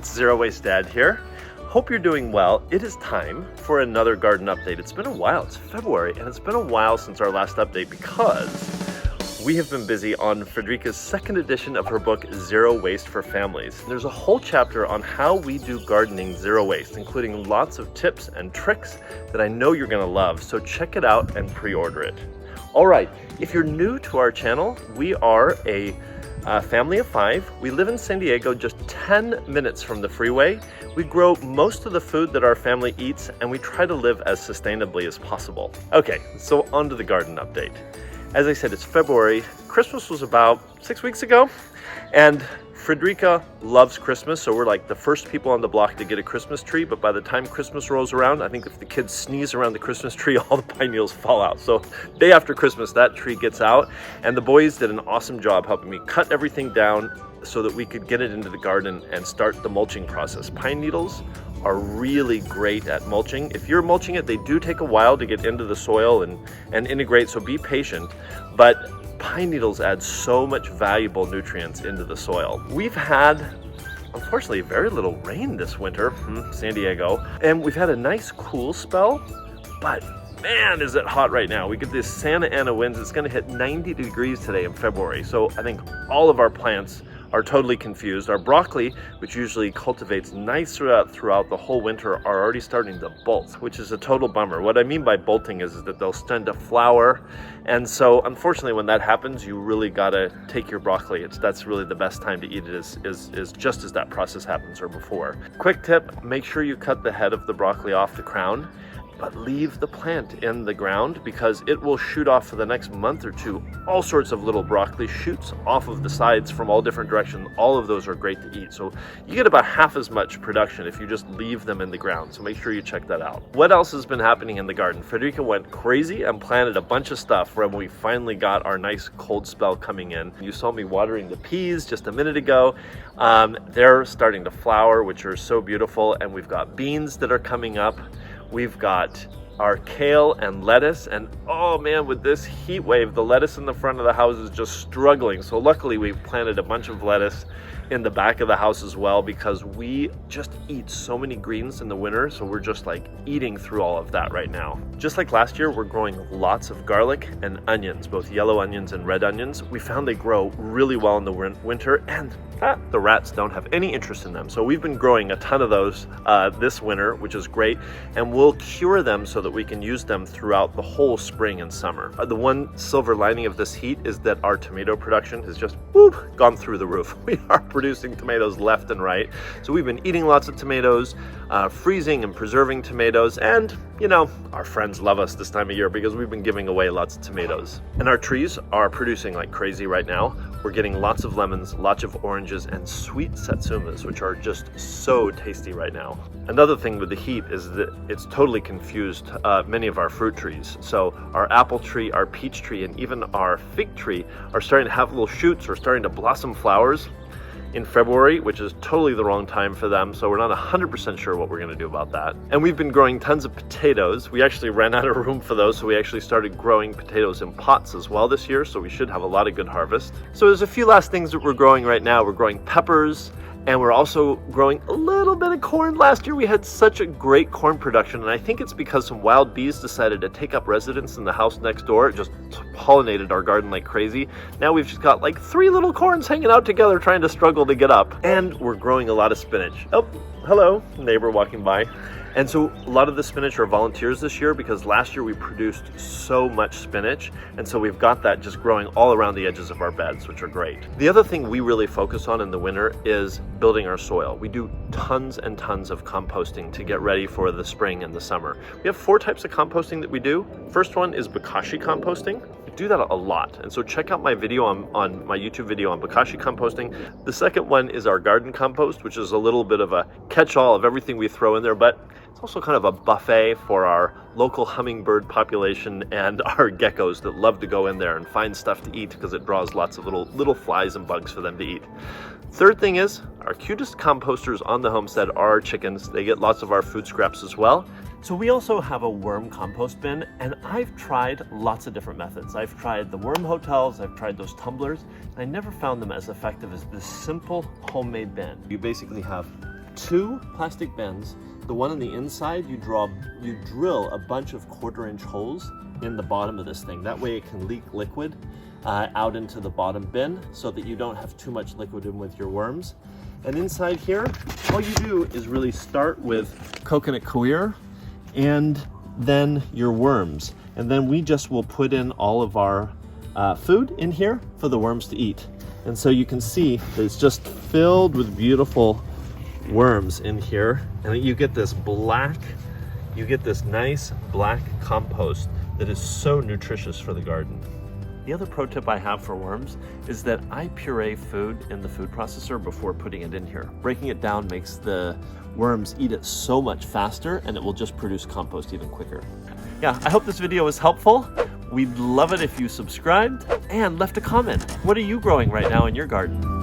it's Zero Waste Dad here. Hope you're doing well. It is time for another garden update. It's been a while, it's February, and it's been a while since our last update because we have been busy on Frederica's second edition of her book, Zero Waste for Families. There's a whole chapter on how we do gardening zero waste, including lots of tips and tricks that I know you're gonna love, so check it out and pre-order it. All right, if you're new to our channel, we are a family of 5. We live in San Diego, just 10 minutes from the freeway. We grow most of the food that our family eats, and we try to live as sustainably as possible. Okay, so on to the garden update. As I said, it's February. Christmas was about 6 weeks ago, and Frederica loves Christmas, so we're like the first people on the block to get a Christmas tree, but by the time Christmas rolls around, I think if the kids sneeze around the Christmas tree, all the pine needles fall out. So day after Christmas, that tree gets out, and the boys did an awesome job helping me cut everything down so that we could get it into the garden and start the mulching process. Pine needles are really great at mulching. If you're mulching it, they do take a while to get into the soil and integrate, so be patient, but pine needles add so much valuable nutrients into the soil. We've had, unfortunately, very little rain this winter, San Diego, and we've had a nice cool spell, but man, is it hot right now. We get this Santa Ana winds. It's gonna hit 90 degrees today in February, so I think all of our plants are totally confused. Our broccoli, which usually cultivates nice throughout the whole winter, are already starting to bolt, which is a total bummer. What I mean by bolting is that they'll tend to flower, and so unfortunately when that happens, you really gotta take your broccoli. That's really the best time to eat it is just as that process happens or before. Quick tip, make sure you cut the head of the broccoli off the crown, but leave the plant in the ground because it will shoot off for the next month or two all sorts of little broccoli shoots off of the sides from all different directions. All of those are great to eat. So you get about half as much production if you just leave them in the ground. So make sure you check that out. What else has been happening in the garden? Frederica went crazy and planted a bunch of stuff when we finally got our nice cold spell coming in. You saw me watering the peas just a minute ago. They're starting to flower, which are so beautiful. And we've got beans that are coming up. We've got our kale and lettuce, and oh man, with this heat wave, the lettuce in the front of the house is just struggling. So luckily we've planted a bunch of lettuce in the back of the house as well, because we just eat so many greens in the winter, so we're just like eating through all of that right now. Just like last year, we're growing lots of garlic and onions, both yellow onions and red onions. We found they grow really well in the winter, and the rats don't have any interest in them. So we've been growing a ton of those this winter, which is great, and we'll cure them so that we can use them throughout the whole spring and summer. The one silver lining of this heat is that our tomato production has just gone through the roof. We are producing tomatoes left and right. So we've been eating lots of tomatoes, freezing and preserving tomatoes, and you know, our friends love us this time of year because we've been giving away lots of tomatoes. And our trees are producing like crazy right now. We're getting lots of lemons, lots of oranges, and sweet satsumas, which are just so tasty right now. Another thing with the heat is that it's totally confused many of our fruit trees. So our apple tree, our peach tree, and even our fig tree are starting to have little shoots or starting to blossom flowers in February, which is totally the wrong time for them. So we're not 100% sure what we're gonna do about that. And we've been growing tons of potatoes. We actually ran out of room for those, so we actually started growing potatoes in pots as well this year, so we should have a lot of good harvest. So there's a few last things that we're growing right now. We're growing peppers, and we're also growing a little bit of corn. Last year we had such a great corn production, and I think it's because some wild bees decided to take up residence in the house next door. It just pollinated our garden like crazy. Now we've just got like 3 little corns hanging out together trying to struggle to get up. And we're growing a lot of spinach. Oh, hello, neighbor walking by. And so a lot of the spinach are volunteers this year because last year we produced so much spinach, and so we've got that just growing all around the edges of our beds, which are great. The other thing we really focus on in the winter is building our soil. We do tons and tons of composting to get ready for the spring and the summer. We have 4 types of composting that we do. First one is bokashi composting. We do that a lot, and so check out my video on my YouTube video on bokashi composting. The second one is our garden compost, which is a little bit of a catch-all of everything we throw in there, but it's also kind of a buffet for our local hummingbird population and our geckos that love to go in there and find stuff to eat because it draws lots of little flies and bugs for them to eat. Third thing is, our cutest composters on the homestead are our chickens. They get lots of our food scraps as well. So we also have a worm compost bin, and I've tried lots of different methods. I've tried the worm hotels, I've tried those tumblers, and I never found them as effective as this simple homemade bin. You basically have 2 plastic bins. The one on the inside, you drill a bunch of 1/4-inch holes in the bottom of this thing. That way it can leak liquid out into the bottom bin so that you don't have too much liquid in with your worms. And inside here, all you do is really start with coconut coir and then your worms. And then we just will put in all of our food in here for the worms to eat. And so you can see that it's just filled with beautiful worms in here. And you get this nice black compost that is so nutritious for the garden. The other pro tip I have for worms is that I puree food in the food processor before putting it in here. Breaking it down makes the worms eat it so much faster, and it will just produce compost even quicker. Yeah, I hope this video was helpful. We'd love it if you subscribed and left a comment. What are you growing right now in your garden?